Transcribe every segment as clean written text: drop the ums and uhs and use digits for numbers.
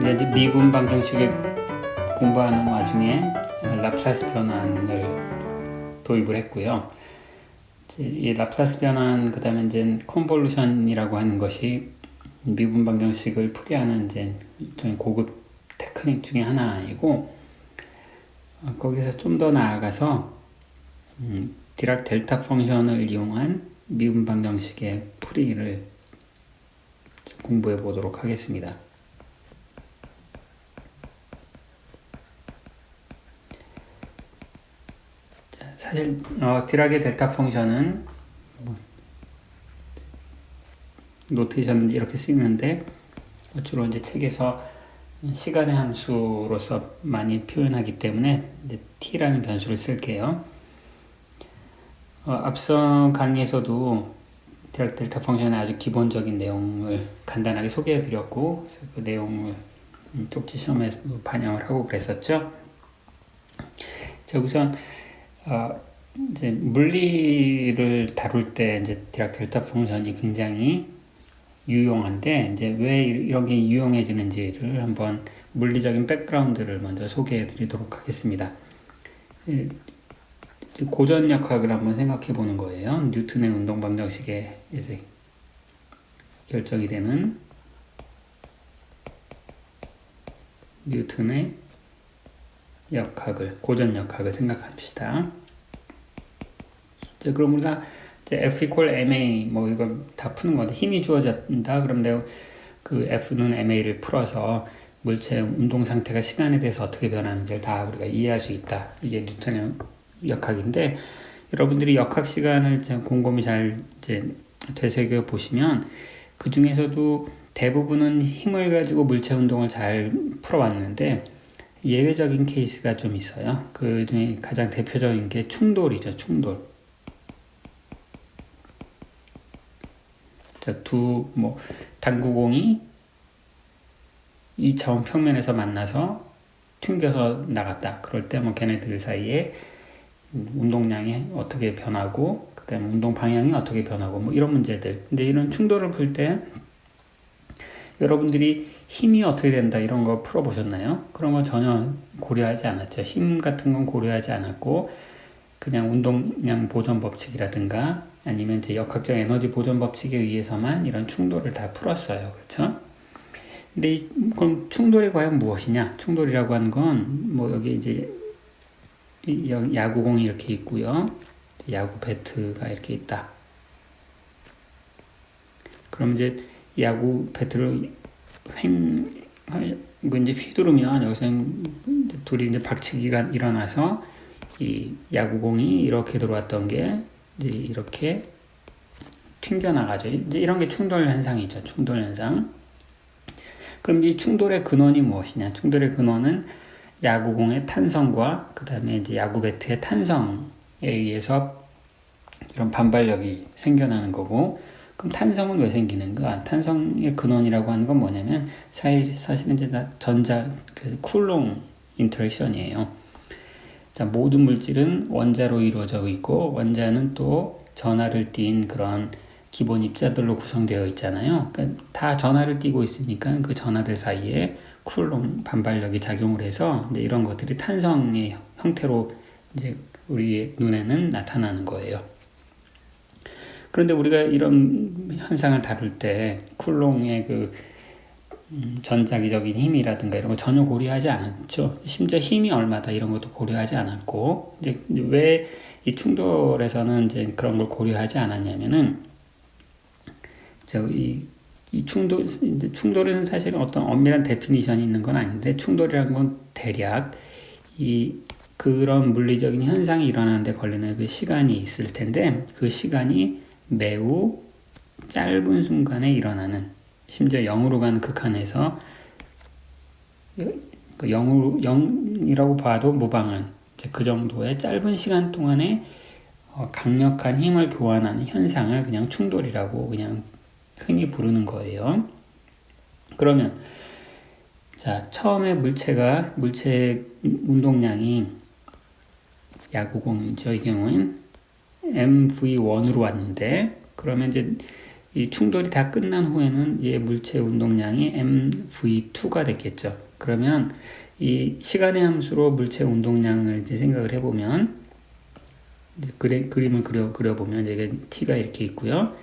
우리가 이제 미분 방정식을 공부하는 와중에 라플라스 변환을 도입을 했고요. 이 라플라스 변환, 그 다음에 이제 컨볼루션이라고 하는 것이 미분 방정식을 풀이하는 이제 좀 고급 테크닉 중에 하나이고, 거기서 좀 더 나아가서 디락 델타 펑션을 이용한 미분 방정식의 풀이를 공부해 보도록 하겠습니다. 사실 디락의 델타 펑션은 노테이션 이렇게 쓰이는데 주로 이제 책에서 시간의 함수로서 많이 표현하기 때문에 이제 t라는 변수를 쓸게요. 앞선 강의에서도 디락 델타 펑션의 아주 기본적인 내용을 간단하게 소개해 드렸고, 그 내용을 쪽지 시험에서 반영을 하고 그랬었죠. 자, 우선 이제 물리를 다룰 때 이제 디락 델타 펑션이 굉장히 유용한데, 이제 왜 이런 게 유용해지는지를 한번 물리적인 백그라운드를 먼저 소개해 드리도록 하겠습니다. 고전역학을 한번 생각해 보는 거예요. 뉴턴의 운동 방정식에 이제 결정이 되는 뉴턴의 역학을, 고전역학을 생각합시다. 자, 그럼 우리가 이제 F equal ma, 뭐 이거 다 푸는 건데, 힘이 주어졌다. 그럼 내가 그 F는 ma를 풀어서 물체 운동 상태가 시간에 대해서 어떻게 변하는지를 다 우리가 이해할 수 있다. 이게 뉴턴의 역학인데, 여러분들이 역학 시간을 곰곰이 잘 이제 되새겨 보시면 그 중에서도 대부분은 힘을 가지고 물체 운동을 잘 풀어왔는데 예외적인 케이스가 좀 있어요. 그 중에 가장 대표적인 게 충돌이죠. 충돌. 자, 당구공이 2차원 평면에서 만나서 튕겨서 나갔다. 그럴 때 뭐 걔네들 사이에 운동량이 어떻게 변하고, 그 다음에 운동 방향이 어떻게 변하고, 뭐 이런 문제들. 근데 이런 충돌을 풀 때 여러분들이 힘이 어떻게 된다 이런 거 풀어보셨나요? 그런 거 전혀 고려하지 않았죠. 힘 같은 건 고려하지 않았고, 그냥 운동량 보존 법칙이라든가 아니면 이제 역학적 에너지 보존 법칙에 의해서만 이런 충돌을 다 풀었어요. 그렇죠? 근데 그럼 충돌이 과연 무엇이냐? 충돌이라고 하는 건 뭐 여기 이제 야구공이 이렇게 있고요. 야구 배트가 이렇게 있다. 그럼 이제 야구 배트를 이제 휘두르면 여기서는 둘이 이제 박치기가 일어나서 이 야구공이 이렇게 들어왔던 게 이제 이렇게 튕겨나가죠. 이제 이런 게 충돌 현상이죠. 충돌 현상. 그럼 이 충돌의 근원이 무엇이냐? 충돌의 근원은 야구공의 탄성과 그 다음에 이제 야구 배트의 탄성에 의해서 이런 반발력이 생겨나는 거고, 그럼 탄성은 왜 생기는가? 탄성의 근원이라고 하는 건 뭐냐면 사실은 이제 그 쿨롱 인터랙션이에요. 자, 모든 물질은 원자로 이루어져 있고 원자는 또 전하를 띈 그런 기본 입자들로 구성되어 있잖아요. 그러니까 다 전하를 띠고 있으니까 그 전하들 사이에 쿨롱 반발력이 작용을 해서 이제 이런 것들이 탄성의 형태로 이제 우리 눈에는 나타나는 거예요. 그런데 우리가 이런 현상을 다룰 때 쿨롱의 그 전자기적인 힘이라든가 이런 거 전혀 고려하지 않았죠. 심지어 힘이 얼마다 이런 것도 고려하지 않았고, 이제 왜 이 충돌에서는 이제 그런 걸 고려하지 않았냐면은, 이 충돌은 사실은 어떤 엄밀한 데피니션이 있는 건 아닌데, 충돌이라는 건 대략 그런 물리적인 현상이 일어나는데 걸리는 그 시간이 있을 텐데, 그 시간이 매우 짧은 순간에 일어나는, 심지어 0으로 가는 극한에서 0이라고 봐도 무방한 그 정도의 짧은 시간 동안에 강력한 힘을 교환하는 현상을 그냥 충돌이라고 그냥 흔히 부르는 거예요. 그러면 자, 처음에 물체 운동량이 야구공이죠. 이 경우엔 MV1으로 왔는데, 그러면 이제 이 충돌이 다 끝난 후에는 얘 물체 운동량이 mv2가 됐겠죠. 그러면 이 시간의 함수로 물체 운동량을 이제 생각을 해보면 그림을 그려보면 여기 t가 이렇게 있고요.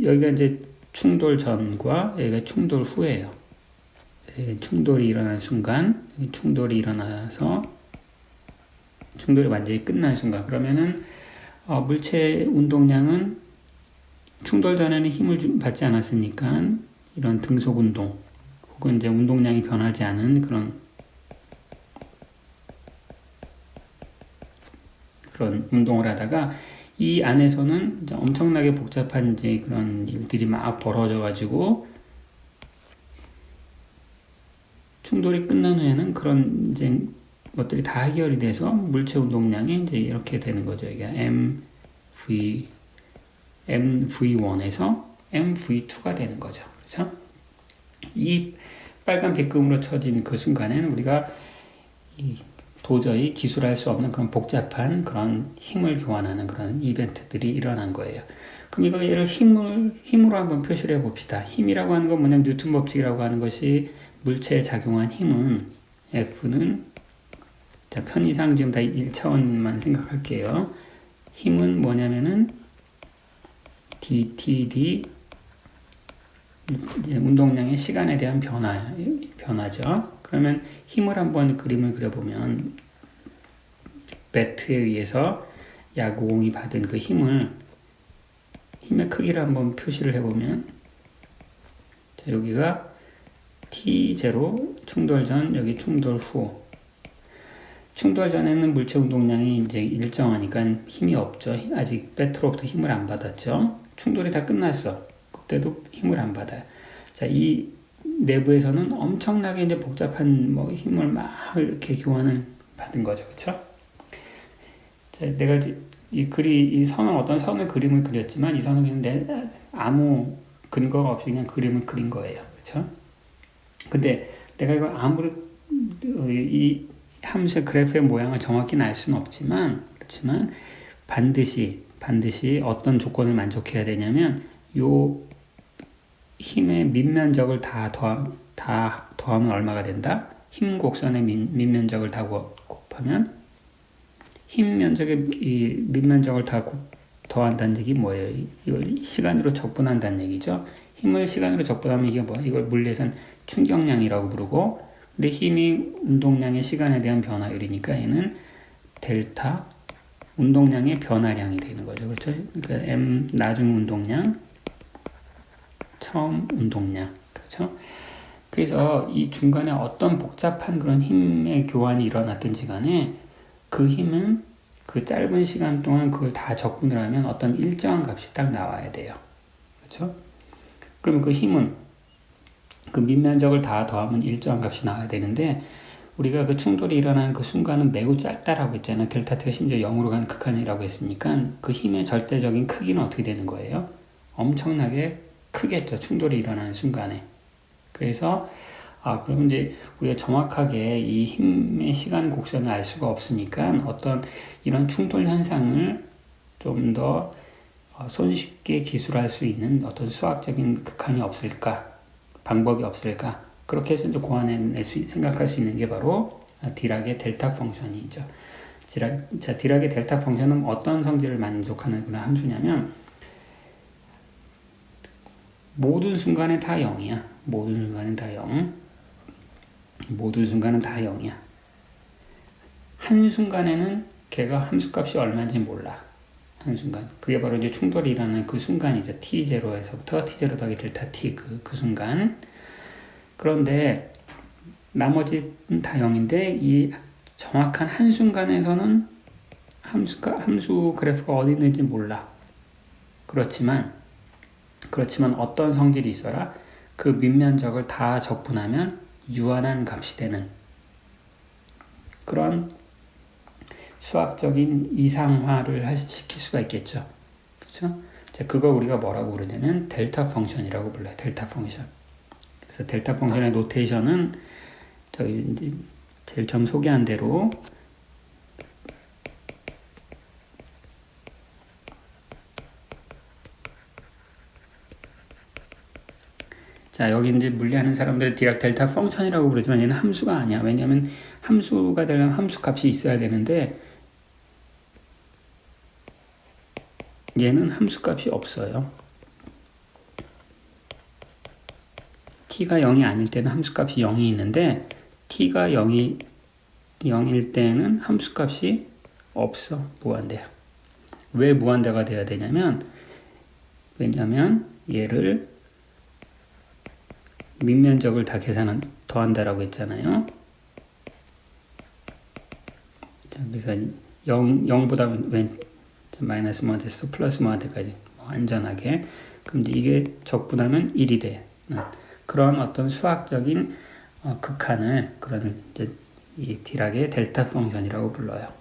여기가 이제 충돌 전과 여기가 충돌 후예요. 충돌이 일어난 순간, 충돌이 일어나서 충돌이 완전히 끝난 순간, 그러면은 물체 운동량은 충돌 전에는 힘을 받지 않았으니까 이런 등속 운동 혹은 이제 운동량이 변하지 않은 그런 운동을 하다가 이 안에서는 이제 엄청나게 복잡한 이제 그런 일들이 막 벌어져 가지고 충돌이 끝난 후에는 그런 이제 것들이 다 해결이 돼서 물체 운동량이 이제 이렇게 되는 거죠. 이게 MV1에서 MV2가 되는 거죠. 그렇죠? 이 빨간 빛금으로 쳐진 그 순간에는 우리가 도저히 기술할 수 없는 그런 복잡한 그런 힘을 교환하는 그런 이벤트들이 일어난 거예요. 그럼 이거 얘를 힘으로 한번 표시를 해봅시다. 힘이라고 하는 건 뭐냐면 뉴턴 법칙이라고 하는 것이 물체에 작용한 힘은 F는 자, 편의상 지금 다 1차원만 생각할게요. 힘은 뭐냐면은 dTd 운동량의 시간에 대한 변화죠. 그러면 힘을 한번 그림을 그려보면 배트에 의해서 야구공이 받은 그 힘의 크기를 한번 표시를 해보면 자, 여기가 T0 충돌 전, 여기 충돌 후. 충돌 전에는 물체 운동량이 이제 일정하니까 힘이 없죠. 아직 배트로부터 힘을 안 받았죠. 충돌이 다 끝났어. 그때도 힘을 안 받아요. 자, 이 내부에서는 엄청나게 이제 복잡한 힘을 막 이렇게 교환을 받은 거죠. 그쵸? 자, 내가 이 선은 어떤 선을 그림을 그렸지만 이 선은 그냥 아무 근거가 없이 그냥 그림을 그린 거예요. 그쵸? 근데 내가 이거 아무리 이 함수의 그래프의 모양을 정확히 알 수는 없지만 그렇지만 반드시 어떤 조건을 만족해야 되냐면 요 힘의 밑면적을 다 더하면 얼마가 된다? 힘 곡선의 밑면적을 다 곱하면 힘 면적의 이 밑면적을 다 더한다는 얘기 뭐예요? 이걸 시간으로 적분한다는 얘기죠. 힘을 시간으로 적분하면 이게 뭐야? 이걸 물리에서는 충격량이라고 부르고 근데 힘이 운동량의 시간에 대한 변화율이니까 얘는 델타 운동량의 변화량이 되는 거죠. 그렇죠? 그러니까 M 나중 운동량 처음 운동량. 그렇죠? 그래서 이 중간에 어떤 복잡한 그런 힘의 교환이 일어났든지 간에 그 힘은 그 짧은 시간 동안 그걸 다 적분을 하면 어떤 일정한 값이 딱 나와야 돼요. 그렇죠? 그러면 그 힘은 그 밑면적을 다 더하면 일정한 값이 나와야 되는데 우리가 그 충돌이 일어나는 그 순간은 매우 짧다라고 했잖아요. 델타 t가 심지어 0으로 가는 극한이라고 했으니까 그 힘의 절대적인 크기는 어떻게 되는 거예요? 엄청나게 크겠죠. 충돌이 일어나는 순간에. 그래서 그럼 이제 우리가 정확하게 이 힘의 시간 곡선을 알 수가 없으니까 어떤 이런 충돌 현상을 좀 더 손쉽게 기술할 수 있는 어떤 수학적인 극한이 없을까? 방법이 없을까? 그렇게 해서 생각할 수 있는 게 바로 디락의 델타 펑션이죠. 자, 디락의 델타 펑션은 어떤 성질을 만족하는 그런 함수냐면 모든 순간에 다 0이야. 모든 순간은 다 0. 모든 순간은 다 0이야. 한 순간에는 걔가 함수값이 얼마인지 몰라. 한 순간. 그게 바로 이제 충돌이 일어나는 그 순간이죠. T0에서부터 T0 더하기 델타 T 그 순간. 그런데 나머지는 다 0인데 이 정확한 한 순간에서는 함수 그래프가 어디 있는지 몰라. 그렇지만 어떤 성질이 있어라? 그 밑면적을 다 적분하면 유한한 값이 되는 그런 수학적인 이상화를 시킬 수가 있겠죠. 그렇죠? 자, 그걸 우리가 뭐라고 부르냐면 델타 펑션이라고 불러요. 델타 펑션. 그래서 델타 펑션의 노테이션은 저기 이제 제일 처음 소개한 대로 자, 여기 이제 물리하는 사람들은 디락 델타 펑션이라고 부르지만 얘는 함수가 아니야. 왜냐하면 함수가 되려면 함수 값이 있어야 되는데 얘는 함수 값이 없어요. t가 0이 아닐 때는 함수 값이 0이 있는데 t가 0일 때는 함수 값이 없어. 무한대야. 왜 무한대가 돼야 되냐면 왜냐면 얘를 밑면적을 다 더한다라고 했잖아요. 자, 그래서 0보다 마이너스 뭐한테서 플러스 뭐한테까지 안전하게. 그럼 이제 이게 적분하면 1이 돼. 그런 어떤 수학적인 극한을 그런 이제 이 디락의 델타 펑션이라고 불러요.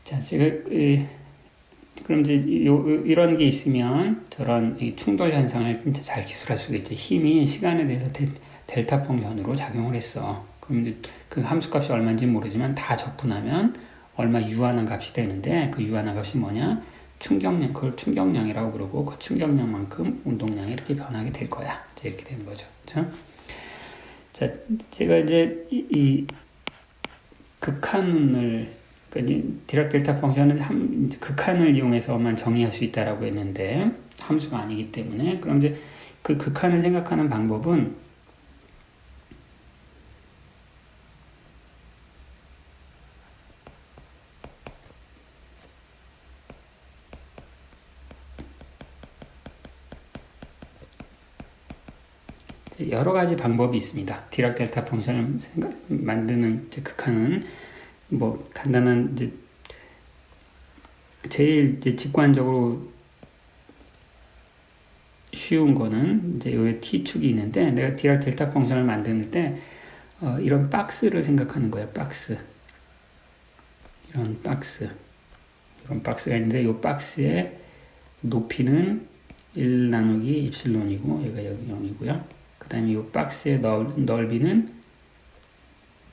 자, 그럼 이제 이런 게 있으면 저런 충돌 현상을 진짜 잘 기술할 수가 있죠. 힘이 시간에 대해서 델타 펑션으로 작용을 했어. 그럼 이제 그 함수값이 얼마인지 모르지만 다 적분하면 얼마 유한한 값이 되는데 그 유한한 값이 뭐냐? 충격량, 그걸 충격량이라고 부르고 그 충격량만큼 운동량이 이렇게 변하게 될 거야. 이제 이렇게 되는 거죠. 그렇죠? 자, 제가 이제 이 극한을 디락 델타 펑션은 극한을 이용해서만 정의할 수 있다라고 했는데 함수가 아니기 때문에 그럼 이제 그 극한을 생각하는 방법은 여러 가지 방법이 있습니다. 디락 델타 펑션을 만드는 극한은 뭐 간단한 이제 제일 이제 직관적으로 쉬운 거는 이제 여기 t축이 있는데 내가 디락 델타 펑션을 만들 때 이런 박스를 생각하는 거예요. 박스. 이런 박스가 있는데 이 박스의 높이는 1 나누기 입실론이고 얘가 여기 0이고요. 그 다음에 이 박스의 넓이는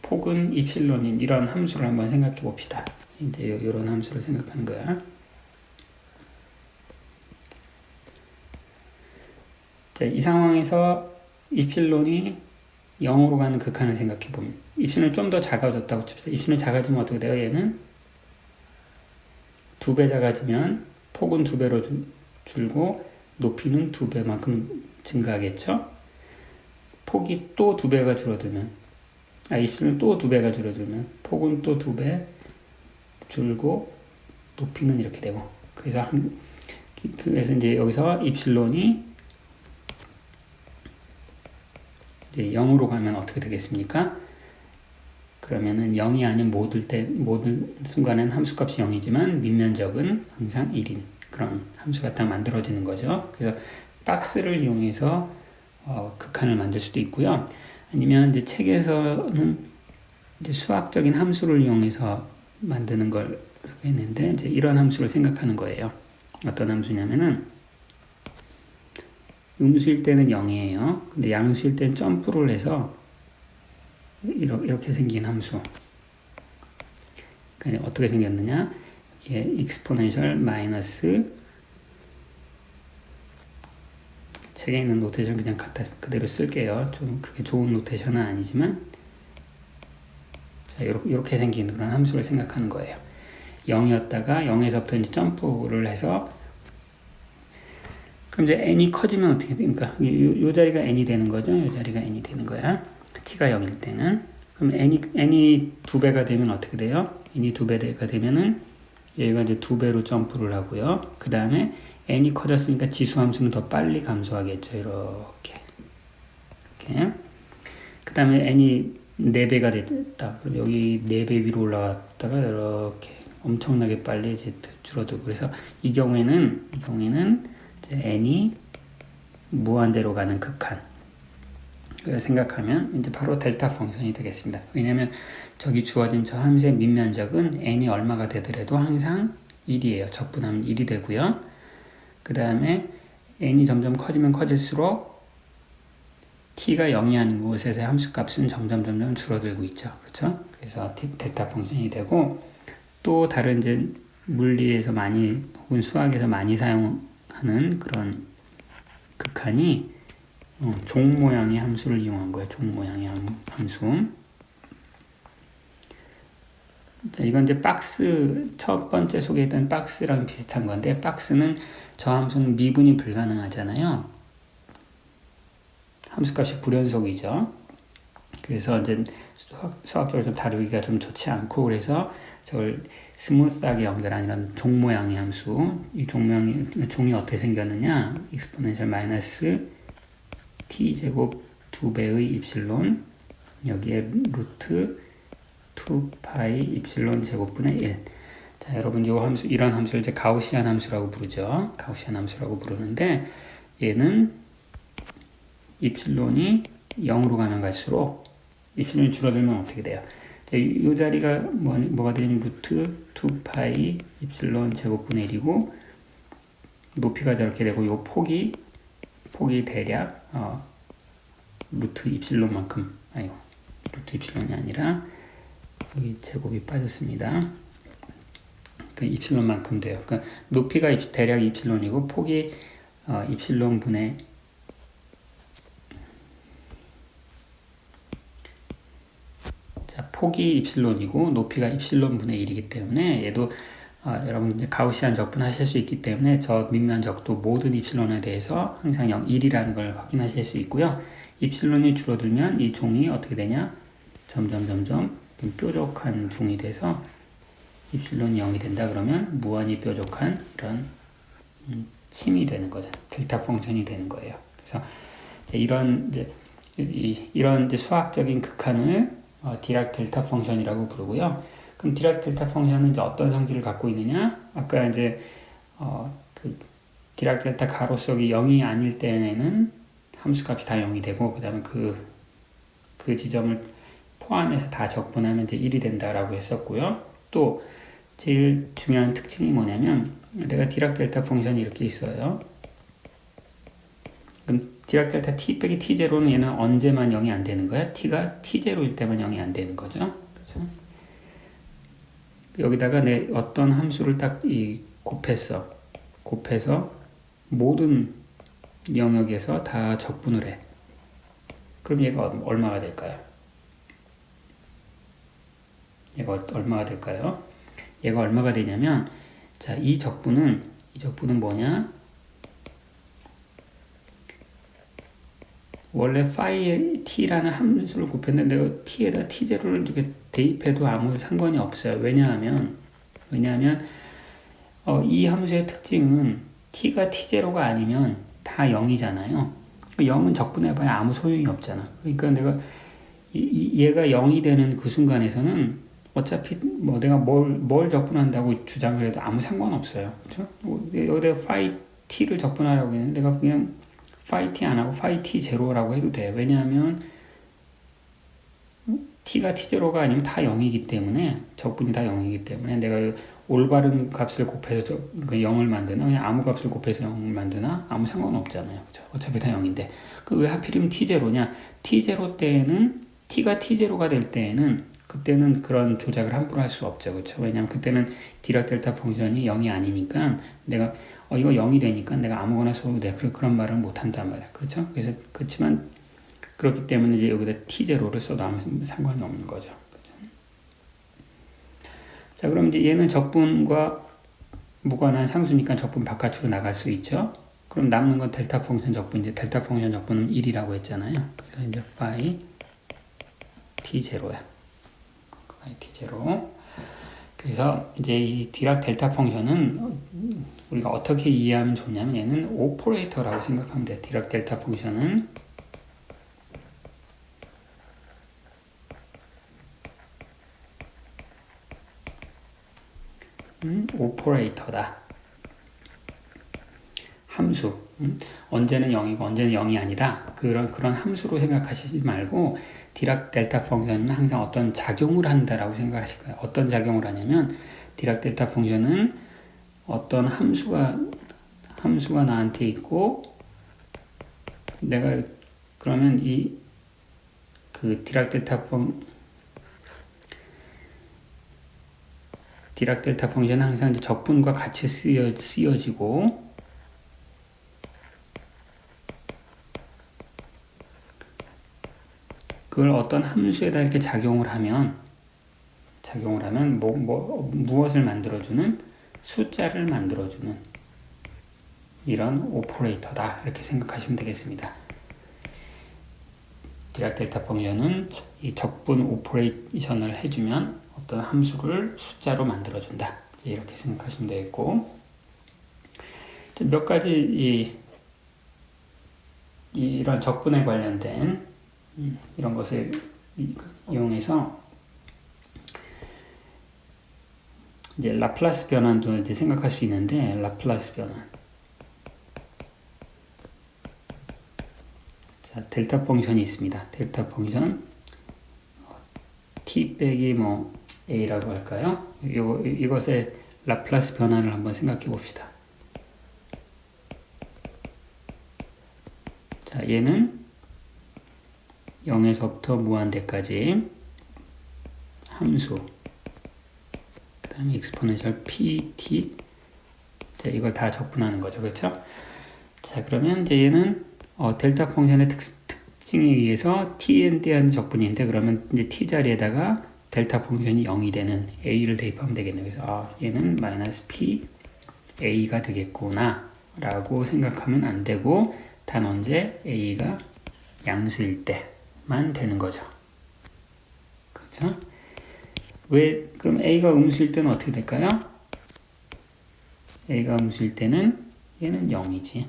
폭은 입실론인 이런 함수를 한번 생각해 봅시다. 이제 이런 함수를 생각하는 거야. 자, 이 상황에서 입실론이 0으로 가는 극한을 생각해 보면 입실론이 좀 더 작아졌다고 칩시다. 입실론이 작아지면 어떻게 돼요? 얘는 2배 작아지면 폭은 2배로 줄고 높이는 2배만큼 증가하겠죠? 폭이 또 2배가 줄어들면 입실은 또 2배가 줄어들면 폭은 또 2배 줄고 높이는 이렇게 되고 그래서 이제 여기서 입실론이 이제 0으로 가면 어떻게 되겠습니까? 그러면은 0이 아닌 모든 순간엔 함수값이 0이지만 밑면적은 항상 1인 그런 함수가 딱 만들어지는 거죠. 그래서 박스를 이용해서 극한을 만들 수도 있고요. 아니면 이제 책에서는 이제 수학적인 함수를 이용해서 만드는 걸 했는데 이제 이런 함수를 생각하는 거예요. 어떤 함수냐면은 음수일 때는 0이에요. 근데 양수일 때는 점프를 해서 이렇게 생긴 함수. 그러니까 어떻게 생겼느냐? 이게 익스포넨셜 마이너스 책에 있는 노테이션 그냥 그대로 쓸게요. 좀 그렇게 좋은 노테이션은 아니지만 자, 이렇게 생긴 그런 함수를 생각하는 거예요. 0이었다가 0에서부터 이제 점프를 해서 그럼 이제 n이 커지면 어떻게 됩니까? 요 자리가 n이 되는 거죠. 요 자리가 n이 되는 거야. t가 0일 때는. 그럼 n이 2배가 되면 어떻게 돼요? n이 2배가 되면은 얘가 이제 2배로 점프를 하고요. 그 다음에 n이 커졌으니까 지수함수는 더 빨리 감소하겠죠. 이렇게. 그 다음에 n이 4배가 됐다. 그럼 여기 4배 위로 올라갔다가 이렇게 엄청나게 빨리 이제 줄어들고 그래서 이 경우에는 이제 n이 무한대로 가는 극한. 그걸 생각하면 이제 바로 델타 펑션이 되겠습니다. 왜냐면 저기 주어진 저 함수의 밑면적은 n이 얼마가 되더라도 항상 1이에요. 적분하면 1이 되고요. 그 다음에 n이 점점 커지면 커질수록 t가 0이 아닌 곳에서의 함수값은 점점 줄어들고 있죠. 그렇죠? 그래서 델타 펑션이 되고 또 다른 이제 물리에서 많이 혹은 수학에서 많이 사용하는 그런 극한이 종 모양의 함수를 이용한 거예요. 종 모양의 함수. 자, 이건 이제 박스, 첫 번째 소개했던 박스랑 비슷한 건데, 박스는 저 함수는 미분이 불가능하잖아요. 함수값이 불연속이죠. 그래서 이제 수학적으로 좀 다루기가 좀 좋지 않고, 그래서 저걸 스무스하게 연결한 이런 종 모양의 함수, 이 종이 어떻게 생겼느냐, exponential 마이너스 t제곱 2배의 입실론, 여기에 루트 2파이 입실론 제곱분의 1. 자, 여러분, 요 함수, 이런 함수를 이제 가우시안 함수라고 부르죠. 가우시안 함수라고 부르는데, 얘는 입실론이 0으로 가면 갈수록 입실론이 줄어들면 어떻게 돼요? 자, 이 자리가 뭐가 되냐면 루트 2파이 입실론 제곱분의 1이고, 높이가 저렇게 되고, 요 폭이 대략 루트 입실론만큼, 루트 입실론이 아니라 여기 제곱이 빠졌습니다. 그 입실론만큼 돼요. 그러니까 높이가 대략 입실론이고 폭이 입실론 분의 폭이 입실론이고 높이가 입실론 분의 1이기 때문에 얘도 여러분 이제 가우시안 적분하실 수 있기 때문에 저 미묘한 적도 모든 입실론에 대해서 항상 1이라는 걸 확인하실 수 있고요. 입실론이 줄어들면 이 종이 어떻게 되냐? 점점 뾰족한 종이 돼서 입실론이 0이 된다 그러면 무한히 뾰족한 이런 침이 되는 거죠. 델타 펑션이 되는 거예요. 그래서 이런 이제 수학적인 극한을 디락 델타 펑션이라고 부르고요. 그럼 디락 델타 펑션은 이제 어떤 성질을 갖고 있느냐? 아까 이제 그 디락 델타 가로속이 0이 아닐 때에는 함수값이 다 0이 되고, 그다음에 그 지점을 포함해서 다 적분하면 이제 1이 된다라고 했었고요. 또 제일 중요한 특징이 뭐냐면, 내가 디락 델타 펑션이 이렇게 있어요. 그럼 디락 델타 t 빼기 t0는 얘는 언제만 0이 안 되는 거야? t가 t0일 때만 0이 안 되는 거죠. 그렇죠? 여기다가 내 어떤 함수를 딱 곱해서 모든 영역에서 다 적분을 해. 그럼 얘가 얼마가 될까요? 얘가 얼마가 되냐면, 자, 이 적분은 뭐냐? 원래 phi t라는 함수를 곱했는데 내가 t에다 t0를 이렇게 대입해도 아무 상관이 없어요. 왜냐하면 이 함수의 특징은 t가 t0가 아니면 다 0이잖아요. 0은 적분해봐야 아무 소용이 없잖아. 그러니까 내가 얘가 0이 되는 그 순간에서는 어차피 뭐 내가 뭘 적분한다고 주장을 해도 아무 상관없어요. 그렇죠? 여기다 phi t를 적분하라고 했는데 내가 그냥 phi t 안 하고 phi t 제로라고 해도 돼. 왜냐하면 t가 t0가 아니면 다 0이기 때문에, 적분이 다 0이기 때문에 내가 올바른 값을 곱해서 0을 만드나 그냥 아무 값을 곱해서 0을 만드나 아무 상관없잖아요. 그렇죠? 어차피 다 0인데 그 왜 하필이면 t0냐? t0 때에는 t가 t0가 될 때에는 그때는 그런 조작을 함부로 할 수 없죠. 그렇죠? 왜냐하면 그때는 디락 델타 펑션이 0이 아니니까 내가 이거 0이 되니까 내가 아무거나 써도 돼. 그런 말을 못 한단 말이야. 그렇죠? 그래서 그렇지만 그렇기 때문에 이제 여기다 t0를 써도 아무 상관이 없는 거죠. 그렇죠? 자, 그럼 이제 얘는 적분과 무관한 상수니까 적분 바깥으로 나갈 수 있죠. 그럼 남는 건 델타 펑션 적분, 이제 델타 펑션 적분은 1이라고 했잖아요. 그래서 이제 phi t0야. phi t0. 그래서 이제 이 디락 델타 펑션은 우리가 어떻게 이해하면 좋냐면 얘는 오퍼레이터라고 생각하면 돼. 디락 델타 펑션은 오퍼레이터다. 함수. 언제는 0이고 언제는 0이 아니다. 그런 함수로 생각하시지 말고 디락 델타 펑션은 항상 어떤 작용을 한다라고 생각하실 거예요. 어떤 작용을 하냐면 디락 델타 펑션은 어떤 함수가 나한테 있고 내가 그러면 디락 디락 델타 펑션은 항상 이제 적분과 같이 쓰여지고 그걸 어떤 함수에다 이렇게 작용을 하면 무엇을 만들어주는 숫자를 만들어주는 이런 오퍼레이터다 이렇게 생각하시면 되겠습니다. 디락 델타 펑션은 이 적분 오퍼레이션을 해주면 어떤 함수를 숫자로 만들어준다 이렇게 생각하시면 되겠고 몇 가지 이런 적분에 관련된 이런 것을 이용해서 이제 라플라스 변환도 이제 생각할 수 있는데 라플라스 변환. 자, 델타 펑션이 있습니다. 델타 펑션 t 빼기 a라고 할까요? 이것의 라플라스 변환을 한번 생각해 봅시다. 자, 얘는 0에서부터 무한대까지 함수 그 다음에 exponential pt 자, 이걸 다 적분하는 거죠. 그렇죠? 자, 그러면 이제 얘는 델타 펑션의 특징에 의해서 t에 대한 적분인데 그러면 이제 t 자리에다가 델타 펑션이 0이 되는 a를 대입하면 되겠네요. 그래서 얘는 마이너스 p a가 되겠구나 라고 생각하면 안 되고 단 언제 a가 양수일 때만 되는 거죠. 그렇죠? 그럼 a가 음수일 때는 어떻게 될까요? a가 음수일 때는 얘는 0이지.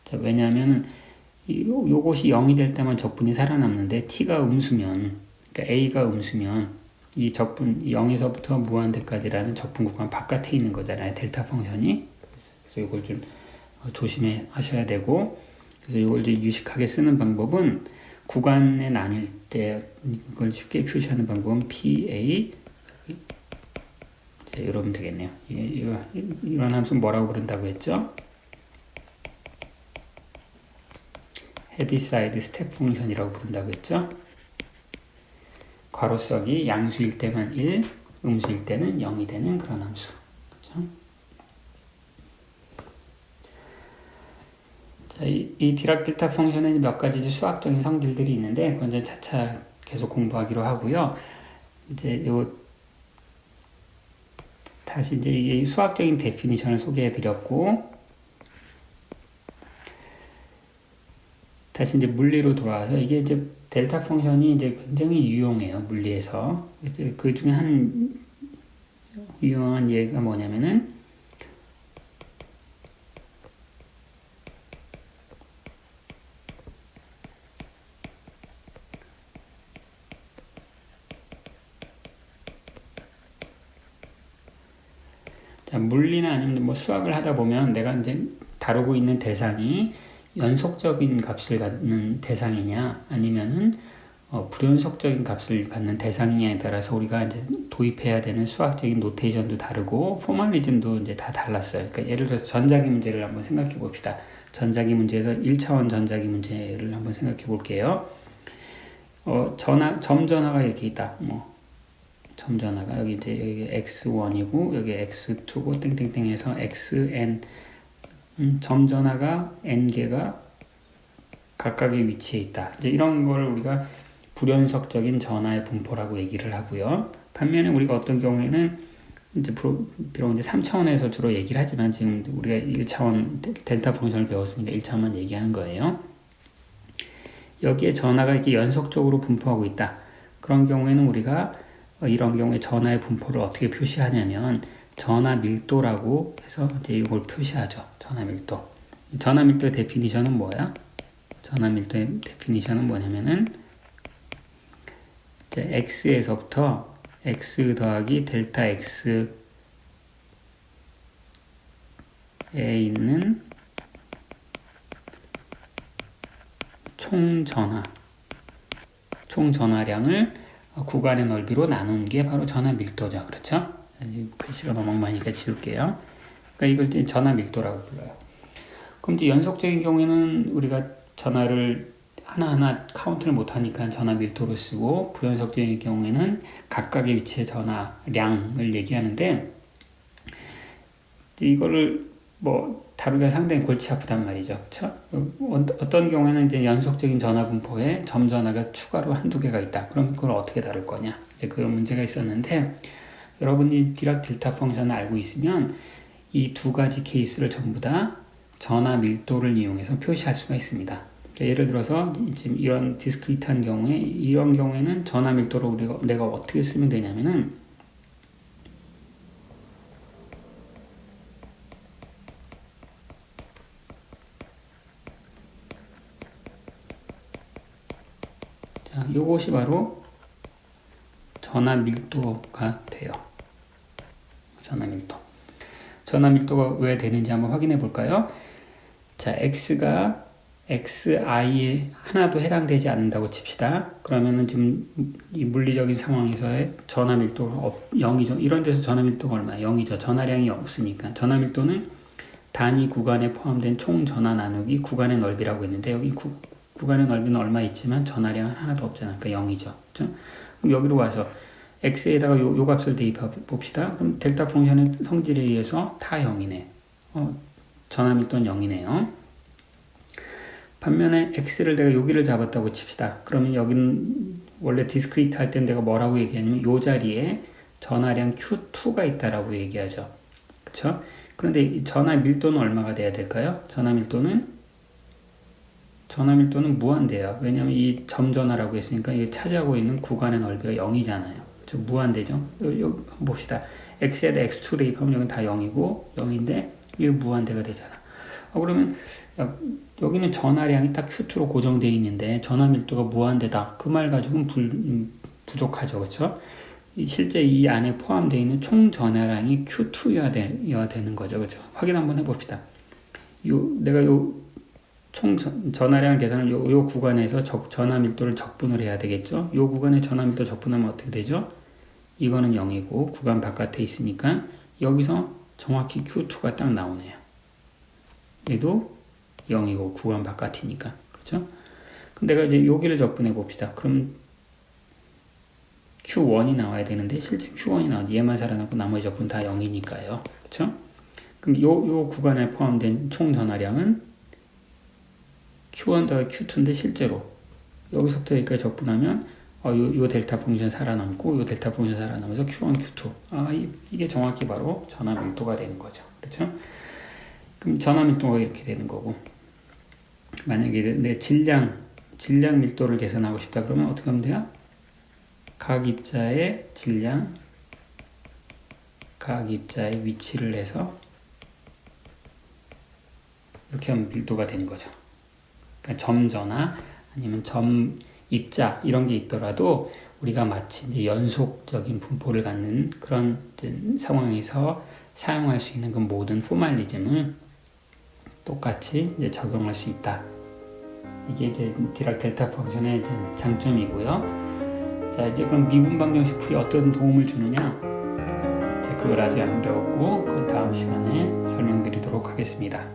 자, 왜냐하면 요것이 0이 될 때만 적분이 살아남는데 t가 음수면 그러니까 a가 음수면 이 적분 0에서부터 무한대까지라는 적분 구간 바깥에 있는 거잖아요. 델타 펑션이. 그래서 이걸 좀 조심해 하셔야 되고 그래서 이걸 이제 유식하게 쓰는 방법은 구간에 나뉠 때 이걸 쉽게 표시하는 방법은 PA 자, 이러면 되겠네요. 이런 함수 뭐라고 부른다고 했죠? 헤비사이드 스텝 펑션이라고 부른다고 했죠? 괄호석이 양수일 때만 1, 음수일 때는 0이 되는 그런 함수. 그렇죠? 자, 이 디락 델타 펑션은 몇 가지 수학적인 성질들이 있는데 그건 이제 차차 계속 공부하기로 하고요. 이제 다시 이제 이 수학적인 데피니션을 소개해 드렸고 다시 이제 물리로 돌아와서 이게 이제 델타 펑션이 이제 굉장히 유용해요. 물리에서. 이제 그 중에 한 유용한 예가 뭐냐면은 자, 물리나 아니면 뭐 수학을 하다 보면 내가 이제 다루고 있는 대상이 연속적인 값을 갖는 대상이냐 아니면은 불연속적인 값을 갖는 대상이냐에 따라서 우리가 이제 도입해야 되는 수학적인 노테이션도 다르고 포멀리즘도 이제 다 달랐어요. 그러니까 예를 들어서 전자기 문제를 한번 생각해 봅시다. 전자기 문제에서 1차원 전자기 문제를 한번 생각해 볼게요. 점 전화가 이렇게 있다. 점 전화가 여기 이제 여기 x1이고 여기 x2고 땡땡땡 해서 xn 점 전화가 n개가 각각의 위치에 있다. 이제 이런 걸 우리가 불연속적인 전화의 분포라고 얘기를 하고요. 반면에 우리가 어떤 경우에는 이제 비록 이제 3차원에서 주로 얘기를 하지만 지금 우리가 1차원 델타 펑션을 배웠으니까 1차원만 얘기하는 거예요. 여기에 전화가 이렇게 연속적으로 분포하고 있다. 그런 경우에는 우리가 이런 경우에 전화의 분포를 어떻게 표시하냐면 전화 밀도라고 해서 이제 이걸 표시하죠. 전화 밀도. 전화 밀도의 데피니션은 뭐야? 전화 밀도의 데피니션은 뭐냐면은 이제 x에서부터 x 더하기 델타 x에 있는 총 전화량을 구간의 넓이로 나눈 게 바로 전화 밀도죠. 그렇죠? 글씨가 너무 많으니까 지울게요. 그러니까 이걸 이제 전화 밀도라고 불러요. 그럼 이제 연속적인 경우에는 우리가 전화를 하나하나 카운트를 못하니까 전화 밀도로 쓰고, 부연속적인 경우에는 각각의 위치의 전화량을 얘기하는데, 이거를 뭐 다루기가 상당히 골치 아프단 말이죠. 그쵸? 어떤 경우에는 이제 연속적인 전화 분포에 점 전화가 추가로 한두 개가 있다. 그럼 그걸 어떻게 다룰 거냐? 이제 그런 문제가 있었는데, 여러분이 디락 델타 펑션을 알고 있으면 이 두 가지 케이스를 전부 다 전화 밀도를 이용해서 표시할 수가 있습니다. 그러니까 예를 들어서 지금 이런 디스크리트한 경우에, 이런 경우에는 전화 밀도를 내가 어떻게 쓰면 되냐면은, 자, 요것이 바로 전화 밀도가 돼요. 전화 밀도. 전화 밀도가 왜 되는지 한번 확인해 볼까요? 자, x가 xi에 하나도 해당되지 않는다고 칩시다. 그러면은 지금 이 물리적인 상황에서의 전화 밀도가 0이죠. 이런 데서 전화 밀도가 얼마야? 0이죠. 전화량이 없으니까. 전화 밀도는 단위 구간에 포함된 총 전화 나누기 구간의 넓이라고 했는데, 여기 구간의 넓이는 얼마 있지만 전화량은 하나도 없잖아. 그러니까 0이죠. 그렇죠? 그럼 여기로 와서 x에다가 요 값을 대입해 봅시다. 그럼 델타 펑션의 성질에 의해서 다 0이네. 전화 밀도는 0이네요. 반면에 x를 내가 여기를 잡았다고 칩시다. 그러면 여기는 원래 디스크리트 할 땐 내가 뭐라고 얘기하냐면 요 자리에 전화량 Q2가 있다라고 얘기하죠. 그쵸? 그런데 이 전화 밀도는 얼마가 돼야 될까요? 전화 밀도는 무한대야. 왜냐면 이 점 전화라고 했으니까 이게 차지하고 있는 구간의 넓이가 0이잖아요. 저 무한대죠. 여기 한번 봅시다. x에다 x2 대입하면 여기는 다 0이고 0인데 이게 무한대가 되잖아. 그러면 여기는 전화량이 딱 Q2로 고정되어 있는데 전화 밀도가 무한대다. 그 말 가지고는 부족하죠. 그렇죠? 실제 이 안에 포함되어 있는 총 전화량이 Q2여야 되는 거죠. 그렇죠? 확인 한번 해봅시다. 내가 총 전화량 계산을 요 구간에서 전화 밀도를 적분을 해야 되겠죠. 요 구간에 전화 밀도 적분하면 어떻게 되죠? 이거는 0이고 구간 바깥에 있으니까 여기서 정확히 Q2가 딱 나오네요. 얘도 0이고 구간 바깥이니까. 그렇죠? 그럼 내가 이제 여기를 적분해 봅시다. 그럼 Q1이 나와야 되는데 실제 Q1이 나와. 얘만 살아남고 나머지 적분 다 0이니까요. 그렇죠? 그럼 요 구간에 포함된 총 전화량은 Q1 더하기 Q2인데 실제로 여기서부터 여기까지 적분하면 요 델타 펑션 살아남고 요 델타 펑션 살아남아서 Q1, Q2 이게 정확히 바로 전화 밀도가 되는 거죠. 그렇죠? 그럼 전화 밀도가 이렇게 되는 거고, 만약에 내 질량 밀도를 계산하고 싶다 그러면 어떻게 하면 돼요? 각 입자의 질량, 각 입자의 위치를 해서 이렇게 하면 밀도가 되는 거죠. 그러니까 점 전화 아니면 점 입자 이런 게 있더라도 우리가 마치 이제 연속적인 분포를 갖는 그런 상황에서 사용할 수 있는 그 모든 포멀리즘을 똑같이 이제 적용할 수 있다. 이게 이제 디락 델타 펑션의 이제 장점이고요. 자, 이제 그럼 미분 방정식 풀이 어떤 도움을 주느냐? 그걸 아직 안 배웠고 그 다음 시간에 설명드리도록 하겠습니다.